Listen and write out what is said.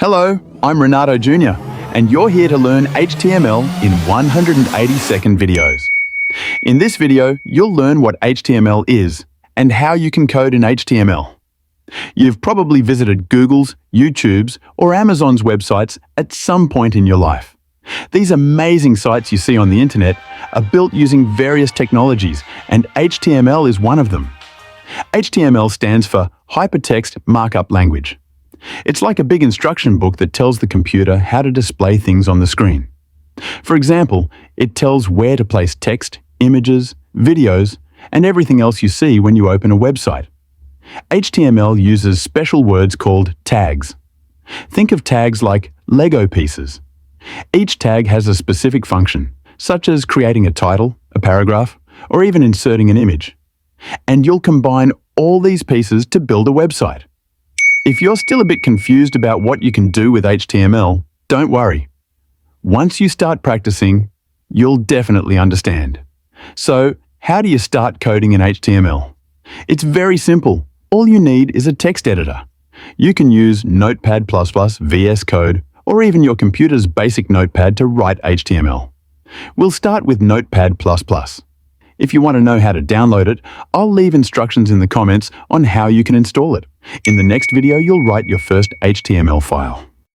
Hello, I'm Renato Jr., and you're here to learn HTML in 180-second videos. In this video, you'll learn what HTML is and how you can code in HTML. You've probably visited Google's, YouTube's, or Amazon's websites at some point in your life. These amazing sites you see on the internet are built using various technologies, and HTML is one of them. HTML stands for Hypertext Markup Language. It's like a big instruction book that tells the computer how to display things on the screen. For example, it tells where to place text, images, videos, and everything else you see when you open a website. HTML uses special words called tags. Think of tags like Lego pieces. Each tag has a specific function, such as creating a title, a paragraph, or even inserting an image. And you'll combine all these pieces to build a website. If you're still a bit confused about what you can do with HTML, don't worry. Once you start practicing, you'll definitely understand. So, how do you start coding in HTML? It's very simple. All you need is a text editor. You can use Notepad++, VS Code, or even your computer's basic notepad to write HTML. We'll start with Notepad++. If you want to know how to download it, I'll leave instructions in the comments on how you can install it. In the next video, you'll write your first HTML file.